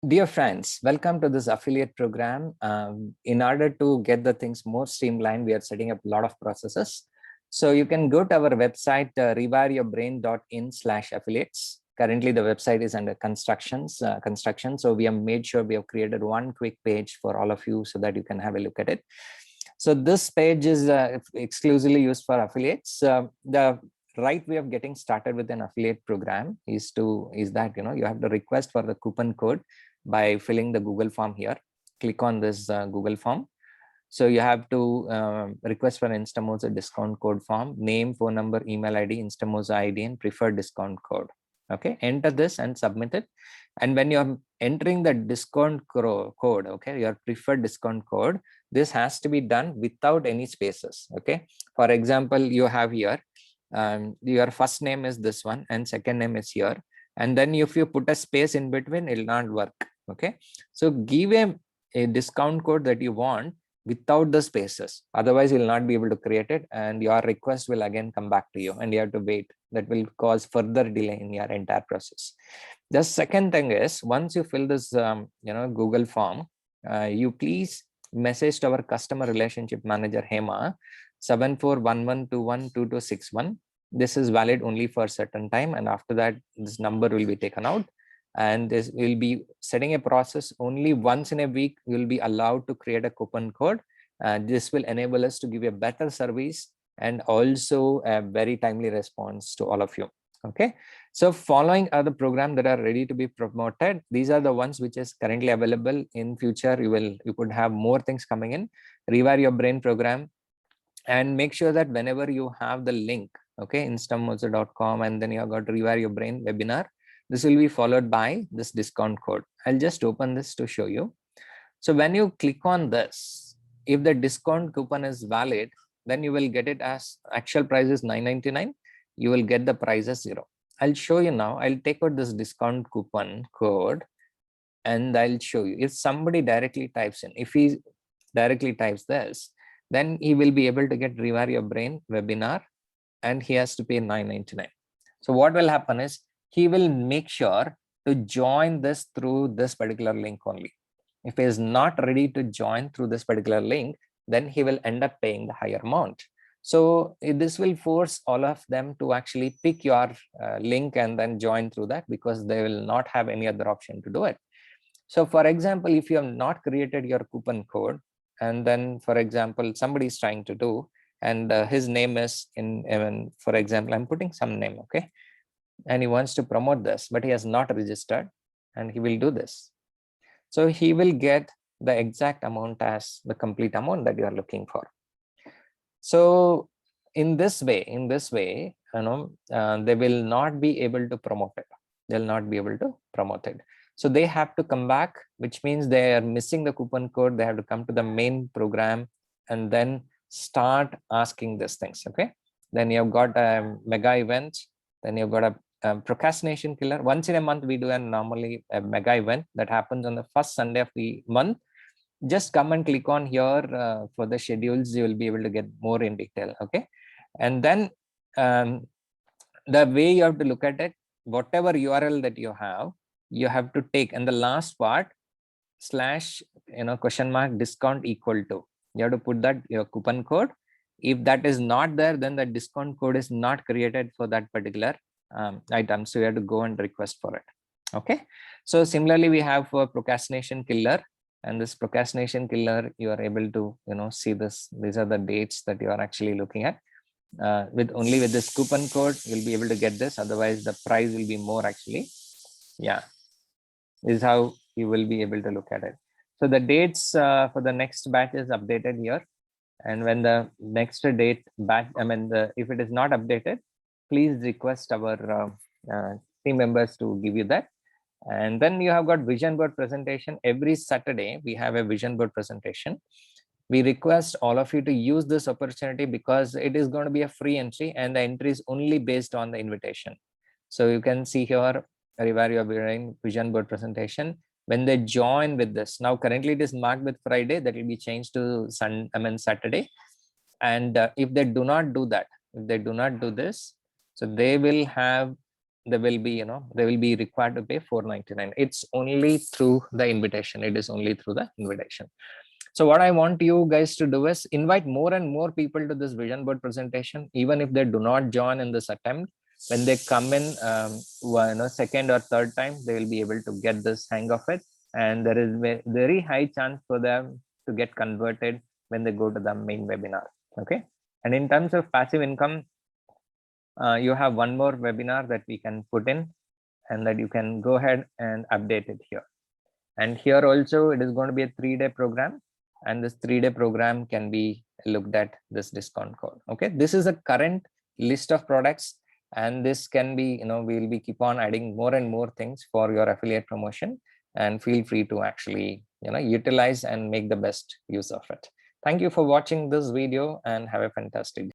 Dear friends, welcome to this affiliate program. In order to get the things more streamlined, we are setting up a lot of processes. So you can go to our website, rewireyourbrain.in/affiliates. Currently, the website is under construction. So we have made sure we have created one quick page for all of you so that you can have a look at it. So this page is exclusively used for affiliates. The right way of getting started with an affiliate program is that you have to request for the coupon code by filling the Google form here. Click on this Google form. So you have to request for an Instamoza discount code form, name, phone number, email ID, Instamoza ID, and preferred discount code. Okay, enter this and submit it. And when you're entering the discount code, okay, your preferred discount code, this has to be done without any spaces. Okay, for example, you have here your first name is this one and second name is here, and then if you put a space in between, it will not work. Okay, so give a discount code that you want without the spaces, otherwise you will not be able to create it, and your request will again come back to you and you have to wait. That will cause further delay in your entire process. The second thing is, once you fill this Google form, you please message to our customer relationship manager Hema 7411212261. This is valid only for a certain time, and after that this number will be taken out, and this will be setting a process. Only once in a week you will be allowed to create a coupon code. This will enable us to give a better service and also a very timely response to all of you. Okay, so following are the programs that are ready to be promoted. These are the ones which is currently available. In future you could have more things coming in. Rewire Your Brain program, and make sure that whenever you have the link, okay, instamoza.com, and then you have got Rewire Your Brain webinar, this will be followed by this discount code. I'll just open this to show you. So when you click on this, if the discount coupon is valid, then you will get it as actual price is $9.99. You will get the price as 0. I'll show you now. I'll take out this discount coupon code and I'll show you. If somebody directly types in, if he directly types this, then he will be able to get Rewire Your Brain webinar, and he has to pay $9.99. So what will happen is, he will make sure to join this through this particular link only. If he is not ready to join through this particular link, then he will end up paying the higher amount. So this will force all of them to actually pick your link and then join through that, because they will not have any other option to do it. So for example, if you have not created your coupon code, and then for example somebody is trying to do, and his name is for example, I'm putting some name, okay, and he wants to promote this, but he has not registered, and he will do this. So he will get the exact amount as the complete amount that you are looking for. So in this way, they will not be able to promote it. They'll not be able to promote it. So they have to come back, which means they are missing the coupon code. They have to come to the main program and then start asking these things. Okay. Then you've got a mega event. Then you've got a procrastination killer. Once in a month, we do normally a mega event that happens on the first Sunday of the month. Just come and click on here for the schedules. You will be able to get more in detail. Okay. And then the way you have to look at it, whatever URL that you have to take, and the last part / question mark discount equal to, you have to put that your coupon code. If that is not there, then the discount code is not created for that particular item. So you have to go and request for it. Okay. So similarly, we have for procrastination killer, and this procrastination killer, you are able to see this. These are the dates that you are actually looking at. With this coupon code, you'll be able to get this. Otherwise, the price will be more actually. Yeah, this is how you will be able to look at it. So the dates for the next batch is updated here, and when the next date batch, if it is not updated, please request our team members to give you that. And then you have got vision board presentation. Every Saturday we have a vision board presentation. We request all of you to use this opportunity, because it is going to be a free entry, and the entry is only based on the invitation. So you can see here, Rewire Your Brain vision board presentation. When they join with this, now currently it is marked with Friday, that will be changed to Saturday. And if they do not do that, if they do not do this, so they will have they will be, they will be required to pay 499. It's only through the invitation. It is only through the invitation. So what I want you guys to do is invite more and more people to this vision board presentation, even if they do not join in this attempt. When they come in, second or third time, they will be able to get this hang of it, and there is very high chance for them to get converted when they go to the main webinar. Okay, and in terms of passive income, you have one more webinar that we can put in, and that you can go ahead and update it here. And here also it is going to be a 3-day program, and this 3-day program can be looked at this discount code. Okay, this is a current list of products, and this can be, we will be keep on adding more and more things for your affiliate promotion, and feel free to actually utilize and make the best use of it. Thank you for watching this video, and have a fantastic day.